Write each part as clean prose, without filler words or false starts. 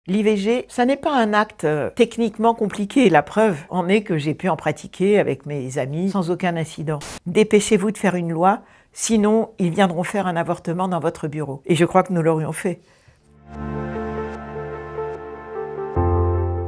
L'IVG, ça n'est pas un acte techniquement compliqué. La preuve en est que j'ai pu en pratiquer avec mes amis sans aucun incident. Dépêchez-vous de faire une loi, sinon ils viendront faire un avortement dans votre bureau. Et je crois que nous l'aurions fait.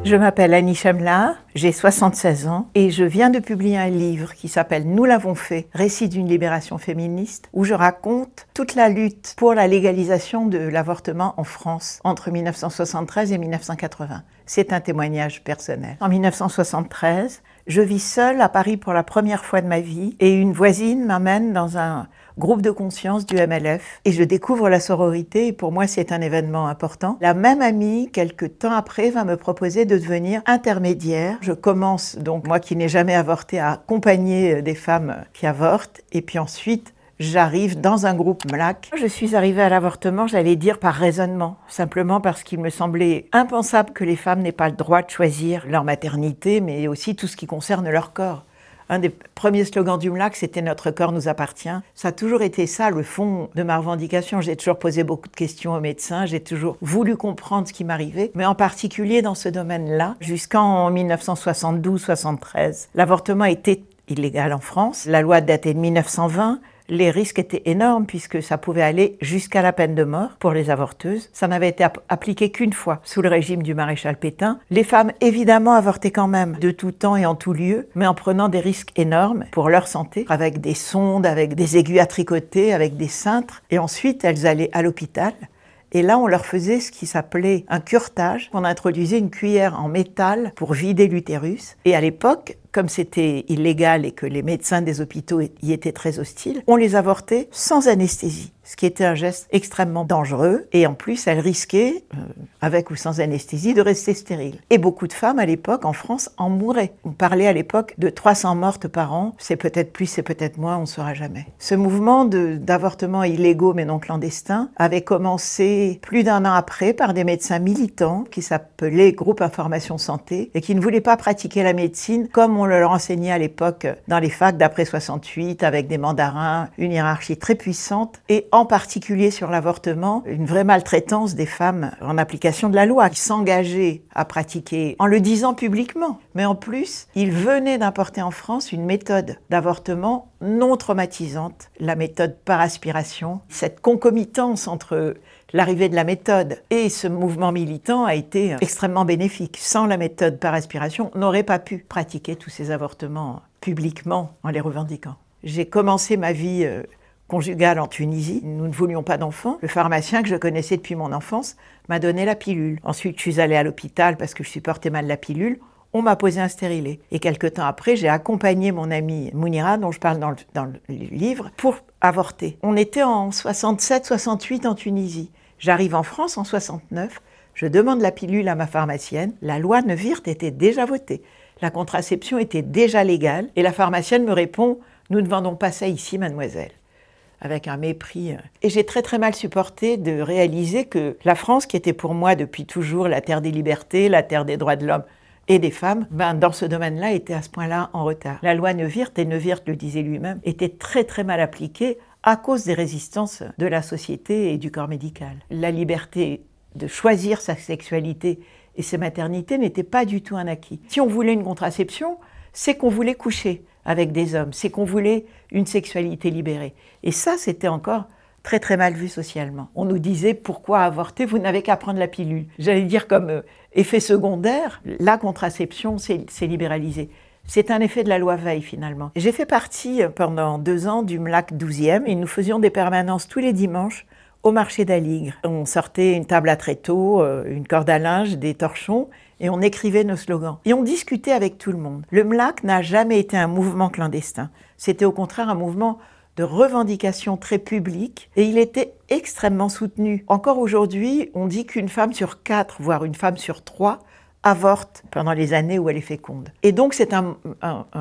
Je m'appelle Annie Chamla, j'ai 76 ans et je viens de publier un livre qui s'appelle « Nous l'avons fait, récit d'une libération féministe » où je raconte toute la lutte pour la légalisation de l'avortement en France entre 1973 et 1980. C'est un témoignage personnel. En 1973, je vis seule à Paris pour la première fois de ma vie et une voisine m'amène dans un groupe de conscience du MLF et je découvre la sororité et pour moi c'est un événement important. La même amie, quelques temps après, va me proposer de devenir intermédiaire. Je commence donc, moi qui n'ai jamais avorté, à accompagner des femmes qui avortent et puis ensuite j'arrive dans un groupe MLAC. Je suis arrivée à l'avortement, j'allais dire par raisonnement, simplement parce qu'il me semblait impensable que les femmes n'aient pas le droit de choisir leur maternité, mais aussi tout ce qui concerne leur corps. Un des premiers slogans du MLAC, c'était « Notre corps nous appartient ». Ça a toujours été ça, le fond de ma revendication. J'ai toujours posé beaucoup de questions aux médecins, j'ai toujours voulu comprendre ce qui m'arrivait, mais en particulier dans ce domaine-là, jusqu'en 1972-73. L'avortement était illégal en France, la loi datait de 1920, les risques étaient énormes puisque ça pouvait aller jusqu'à la peine de mort pour les avorteuses. Ça n'avait été appliqué qu'une fois sous le régime du maréchal Pétain. Les femmes, évidemment, avortaient quand même de tout temps et en tout lieu, mais en prenant des risques énormes pour leur santé, avec des sondes, avec des aiguilles à tricoter, avec des cintres. Et ensuite, elles allaient à l'hôpital. Et là, on leur faisait ce qui s'appelait un curetage. On introduisait une cuillère en métal pour vider l'utérus. Et à l'époque, comme c'était illégal et que les médecins des hôpitaux y étaient très hostiles, on les avortait sans anesthésie, ce qui était un geste extrêmement dangereux. Et en plus, elles risquaient, avec ou sans anesthésie, de rester stériles. Et beaucoup de femmes, à l'époque, en France, en mouraient. On parlait à l'époque de 300 mortes par an. C'est peut-être plus, c'est peut-être moins, on ne saura jamais. Ce mouvement d'avortements illégaux mais non clandestins avait commencé plus d'un an après par des médecins militants qui s'appelaient Groupe Information Santé et qui ne voulaient pas pratiquer la médecine comme on leur enseignait à l'époque dans les facs d'après 68, avec des mandarins, une hiérarchie très puissante, et en particulier sur l'avortement, une vraie maltraitance des femmes en application de la loi, qui s'engageaient à pratiquer en le disant publiquement. Mais en plus, ils venaient d'importer en France une méthode d'avortement non traumatisante, la méthode par aspiration. Cette concomitance entre l'arrivée de la méthode et ce mouvement militant a été extrêmement bénéfique. Sans la méthode par aspiration, on n'aurait pas pu pratiquer tous ces avortements publiquement en les revendiquant. J'ai commencé ma vie conjugale en Tunisie. Nous ne voulions pas d'enfants. Le pharmacien que je connaissais depuis mon enfance m'a donné la pilule. Ensuite, je suis allée à l'hôpital parce que je supportais mal la pilule. On m'a posé un stérilet. Et quelque temps après, j'ai accompagné mon amie Mounira, dont je parle dans le livre, pour avorter. On était en 67-68 en Tunisie. J'arrive en France en 69, je demande la pilule à ma pharmacienne. La loi Neuwirth était déjà votée. La contraception était déjà légale. Et la pharmacienne me répond « Nous ne vendons pas ça ici, mademoiselle ». Avec un mépris. Et j'ai très très mal supporté de réaliser que la France, qui était pour moi depuis toujours la terre des libertés, la terre des droits de l'homme et des femmes, dans ce domaine-là, était à ce point-là en retard. La loi Neuwirth, et Neuwirth le disait lui-même, était très très mal appliquée à cause des résistances de la société et du corps médical. La liberté de choisir sa sexualité et sa maternité n'était pas du tout un acquis. Si on voulait une contraception, c'est qu'on voulait coucher avec des hommes, c'est qu'on voulait une sexualité libérée. Et ça, c'était encore très très mal vu socialement. On nous disait « Pourquoi avorter? Vous n'avez qu'à prendre la pilule ». J'allais dire comme effet secondaire, la contraception s'est libéralisée. C'est un effet de la loi Veil, finalement. J'ai fait partie, pendant 2 ans, du MLAC 12e, et nous faisions des permanences tous les dimanches au marché d'Aligre. On sortait une table à tréteaux, une corde à linge, des torchons, et on écrivait nos slogans. Et on discutait avec tout le monde. Le MLAC n'a jamais été un mouvement clandestin. C'était au contraire un mouvement de revendication très publique, et il était extrêmement soutenu. Encore aujourd'hui, on dit qu'une femme sur 4, voire une femme sur 3, avorte pendant les années où elle est féconde. Et donc c'est un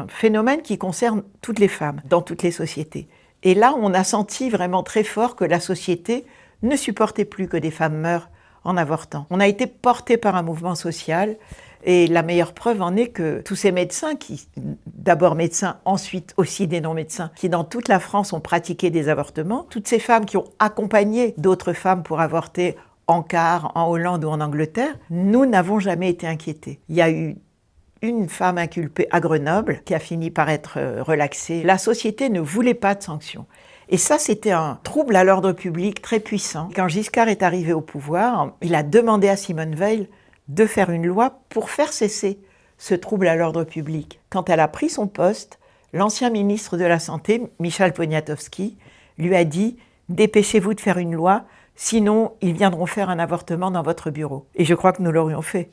phénomène qui concerne toutes les femmes, dans toutes les sociétés. Et là, on a senti vraiment très fort que la société ne supportait plus que des femmes meurent en avortant. On a été porté par un mouvement social, et la meilleure preuve en est que tous ces médecins, d'abord médecins, ensuite aussi des non-médecins, qui dans toute la France ont pratiqué des avortements, toutes ces femmes qui ont accompagné d'autres femmes pour avorter encart en Hollande ou en Angleterre, nous n'avons jamais été inquiétés. Il y a eu une femme inculpée à Grenoble qui a fini par être relaxée. La société ne voulait pas de sanctions. Et ça, c'était un trouble à l'ordre public très puissant. Quand Giscard est arrivé au pouvoir, il a demandé à Simone Veil de faire une loi pour faire cesser ce trouble à l'ordre public. Quand elle a pris son poste, l'ancien ministre de la Santé, Michel Poniatowski, lui a dit « Dépêchez-vous de faire une loi, sinon ils viendront faire un avortement dans votre bureau. » Et je crois que nous l'aurions fait.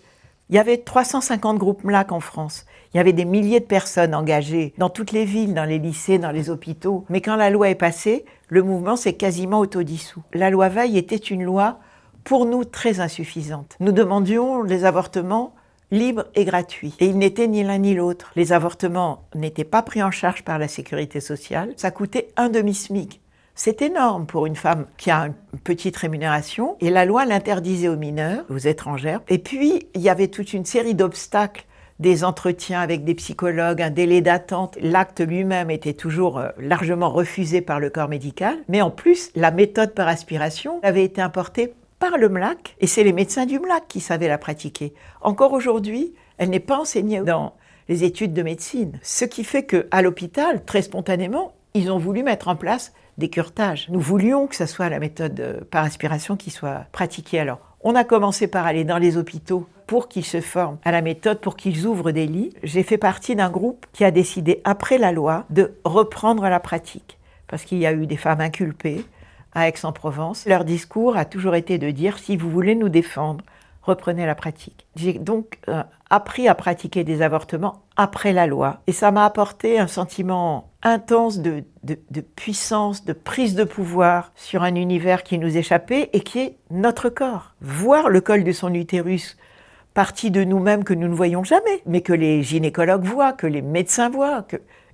Il y avait 350 groupes MLAC en France. Il y avait des milliers de personnes engagées dans toutes les villes, dans les lycées, dans les hôpitaux. Mais quand la loi est passée, le mouvement s'est quasiment autodissous. La loi Veil était une loi, pour nous, très insuffisante. Nous demandions les avortements libres et gratuits. Et ils n'étaient ni l'un ni l'autre. Les avortements n'étaient pas pris en charge par la sécurité sociale. Ça coûtait un demi-SMIC. C'est énorme pour une femme qui a une petite rémunération. Et la loi l'interdisait aux mineurs, aux étrangères. Et puis, il y avait toute une série d'obstacles, des entretiens avec des psychologues, un délai d'attente. L'acte lui-même était toujours largement refusé par le corps médical. Mais en plus, la méthode par aspiration avait été importée par le MLAC. Et c'est les médecins du MLAC qui savaient la pratiquer. Encore aujourd'hui, elle n'est pas enseignée dans les études de médecine. Ce qui fait qu'à l'hôpital, très spontanément, ils ont voulu mettre en place des curetages. Nous voulions que ce soit la méthode par aspiration qui soit pratiquée. Alors, on a commencé par aller dans les hôpitaux pour qu'ils se forment à la méthode, pour qu'ils ouvrent des lits. J'ai fait partie d'un groupe qui a décidé, après la loi, de reprendre la pratique. Parce qu'il y a eu des femmes inculpées à Aix-en-Provence. Leur discours a toujours été de dire « si vous voulez nous défendre, reprenez la pratique ». J'ai donc appris à pratiquer des avortements après la loi. Et ça m'a apporté un sentiment intense de puissance, de prise de pouvoir sur un univers qui nous échappait et qui est notre corps. Voir le col de son utérus, partie de nous-mêmes que nous ne voyons jamais, mais que les gynécologues voient, que les médecins voient,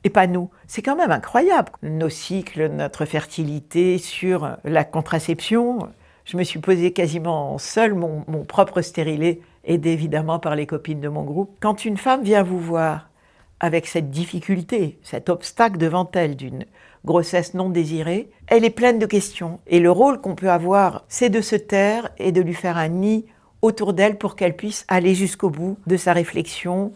et pas nous. C'est quand même incroyable. Nos cycles, notre fertilité, sur la contraception. Je me suis posé quasiment seule mon propre stérilet, aidée évidemment par les copines de mon groupe. Quand une femme vient vous voir avec cette difficulté, cet obstacle devant elle d'une grossesse non désirée, elle est pleine de questions. Et le rôle qu'on peut avoir, c'est de se taire et de lui faire un nid autour d'elle pour qu'elle puisse aller jusqu'au bout de sa réflexion,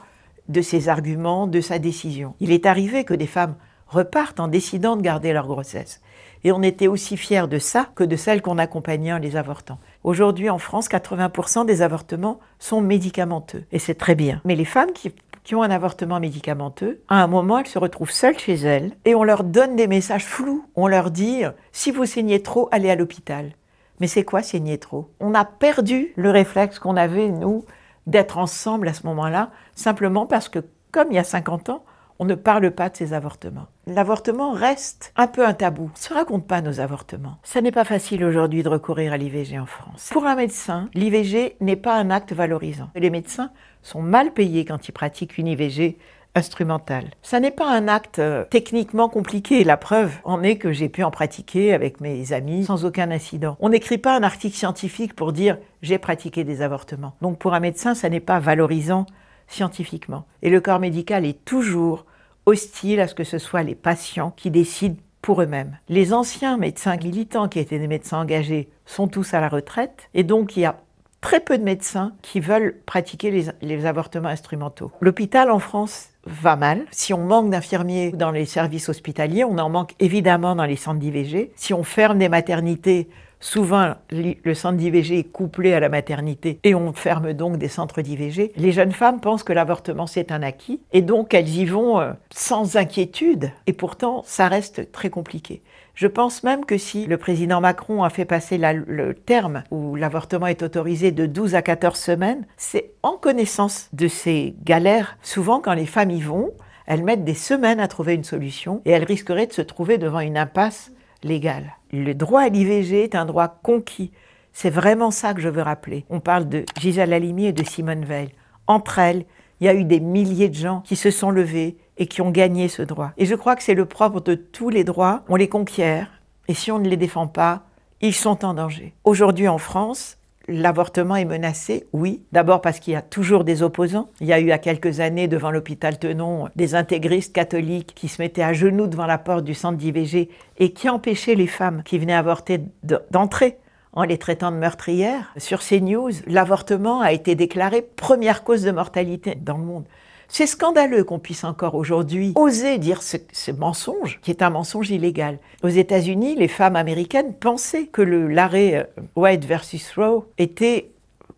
de ses arguments, de sa décision. Il est arrivé que des femmes repartent en décidant de garder leur grossesse. Et on était aussi fiers de ça que de celles qu'on accompagnait en les avortant. Aujourd'hui, en France, 80% des avortements sont médicamenteux. Et c'est très bien. Mais les femmes qui ont un avortement médicamenteux, à un moment, elles se retrouvent seules chez elles et on leur donne des messages flous. On leur dit « si vous saignez trop, allez à l'hôpital ». Mais c'est quoi saigner trop? On a perdu le réflexe qu'on avait, nous, d'être ensemble à ce moment-là, simplement parce que, comme il y a 50 ans, on ne parle pas de ces avortements. L'avortement reste un peu un tabou. On ne se raconte pas nos avortements. Ça n'est pas facile aujourd'hui de recourir à l'IVG en France. Pour un médecin, l'IVG n'est pas un acte valorisant. Les médecins sont mal payés quand ils pratiquent une IVG instrumentale. Ça n'est pas un acte techniquement compliqué. La preuve en est que j'ai pu en pratiquer avec mes amis sans aucun incident. On n'écrit pas un article scientifique pour dire « j'ai pratiqué des avortements ». Donc pour un médecin, ça n'est pas valorisant scientifiquement. Et le corps médical est toujours hostile à ce que ce soit les patients qui décident pour eux-mêmes. Les anciens médecins militants qui étaient des médecins engagés sont tous à la retraite et donc il y a très peu de médecins qui veulent pratiquer les avortements instrumentaux. L'hôpital en France va mal. Si on manque d'infirmiers dans les services hospitaliers, on en manque évidemment dans les centres d'IVG. Si on ferme des maternités, souvent le centre d'IVG est couplé à la maternité et on ferme donc des centres d'IVG. Les jeunes femmes pensent que l'avortement c'est un acquis et donc elles y vont sans inquiétude et pourtant ça reste très compliqué. Je pense même que si le président Macron a fait passer le terme où l'avortement est autorisé de 12 à 14 semaines, c'est en connaissance de ces galères. Souvent quand les femmes y vont, elles mettent des semaines à trouver une solution et elles risqueraient de se trouver devant une impasse légale. Le droit à l'IVG est un droit conquis. C'est vraiment ça que je veux rappeler. On parle de Gisèle Halimi et de Simone Veil. Entre elles, il y a eu des milliers de gens qui se sont levés et qui ont gagné ce droit. Et je crois que c'est le propre de tous les droits. On les conquiert et si on ne les défend pas, ils sont en danger. Aujourd'hui en France, l'avortement est menacé, oui. D'abord parce qu'il y a toujours des opposants. Il y a eu à quelques années devant l'hôpital Tenon des intégristes catholiques qui se mettaient à genoux devant la porte du centre d'IVG et qui empêchaient les femmes qui venaient avorter d'entrer en les traitant de meurtrières. Sur CNews, l'avortement a été déclaré première cause de mortalité dans le monde. C'est scandaleux qu'on puisse encore aujourd'hui oser dire ce mensonge, qui est un mensonge illégal. Aux États-Unis, les femmes américaines pensaient que l'arrêt Wade versus Roe était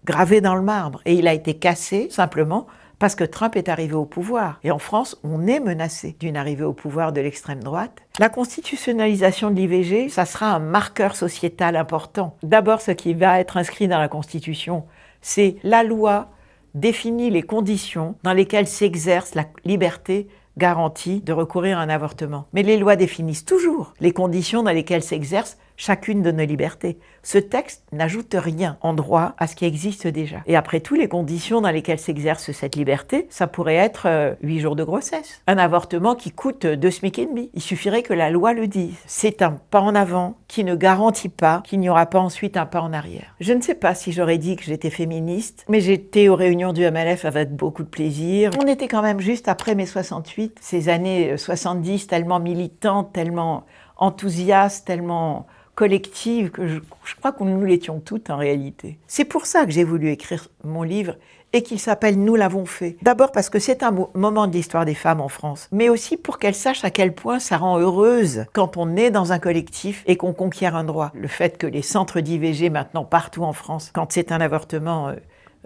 gravé dans le marbre. Et il a été cassé simplement parce que Trump est arrivé au pouvoir. Et en France, on est menacé d'une arrivée au pouvoir de l'extrême droite. La constitutionnalisation de l'IVG, ça sera un marqueur sociétal important. D'abord, ce qui va être inscrit dans la Constitution, c'est la loi définit les conditions dans lesquelles s'exerce la liberté garantie de recourir à un avortement. Mais les lois définissent toujours les conditions dans lesquelles s'exerce chacune de nos libertés. Ce texte n'ajoute rien en droit à ce qui existe déjà. Et après tout, les conditions dans lesquelles s'exerce cette liberté, ça pourrait être 8 jours de grossesse. Un avortement qui coûte 2 SMIC et demi. Il suffirait que la loi le dise. C'est un pas en avant qui ne garantit pas qu'il n'y aura pas ensuite un pas en arrière. Je ne sais pas si j'aurais dit que j'étais féministe, mais j'étais aux réunions du MLF avec beaucoup de plaisir. On était quand même juste après mai 68, ces années 70 tellement militantes, tellement enthousiastes, tellement collective, que je crois que nous l'étions toutes en réalité. C'est pour ça que j'ai voulu écrire mon livre et qu'il s'appelle « Nous l'avons fait ». D'abord parce que c'est un moment de l'histoire des femmes en France, mais aussi pour qu'elles sachent à quel point ça rend heureuse quand on est dans un collectif et qu'on conquiert un droit. Le fait que les centres d'IVG maintenant partout en France, quand c'est un avortement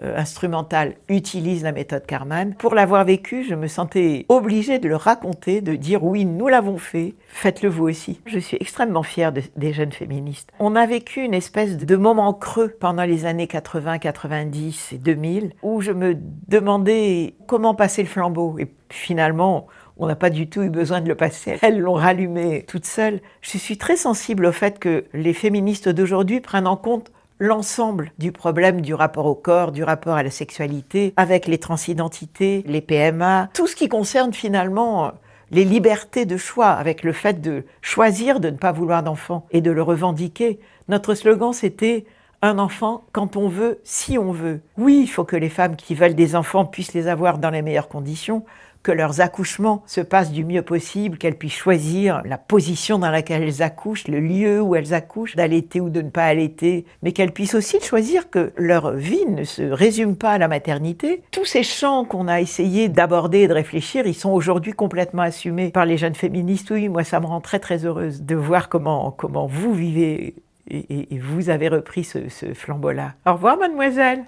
instrumental, utilisent la méthode Karman. Pour l'avoir vécu, je me sentais obligée de le raconter, de dire oui, nous l'avons fait, faites-le vous aussi. Je suis extrêmement fière des jeunes féministes. On a vécu une espèce de moment creux pendant les années 80, 90 et 2000, où je me demandais comment passer le flambeau. Et finalement, on n'a pas du tout eu besoin de le passer. Elles l'ont rallumé toutes seules. Je suis très sensible au fait que les féministes d'aujourd'hui prennent en compte l'ensemble du problème du rapport au corps, du rapport à la sexualité, avec les transidentités, les PMA, tout ce qui concerne finalement les libertés de choix, avec le fait de choisir de ne pas vouloir d'enfant et de le revendiquer. Notre slogan, c'était « un enfant quand on veut, si on veut ». Oui, il faut que les femmes qui veulent des enfants puissent les avoir dans les meilleures conditions, que leurs accouchements se passent du mieux possible, qu'elles puissent choisir la position dans laquelle elles accouchent, le lieu où elles accouchent, d'allaiter ou de ne pas allaiter, mais qu'elles puissent aussi choisir que leur vie ne se résume pas à la maternité. Tous ces champs qu'on a essayé d'aborder et de réfléchir, ils sont aujourd'hui complètement assumés par les jeunes féministes. Oui, moi ça me rend très très heureuse de voir comment vous vivez et vous avez repris ce flambeau-là. Au revoir mademoiselle.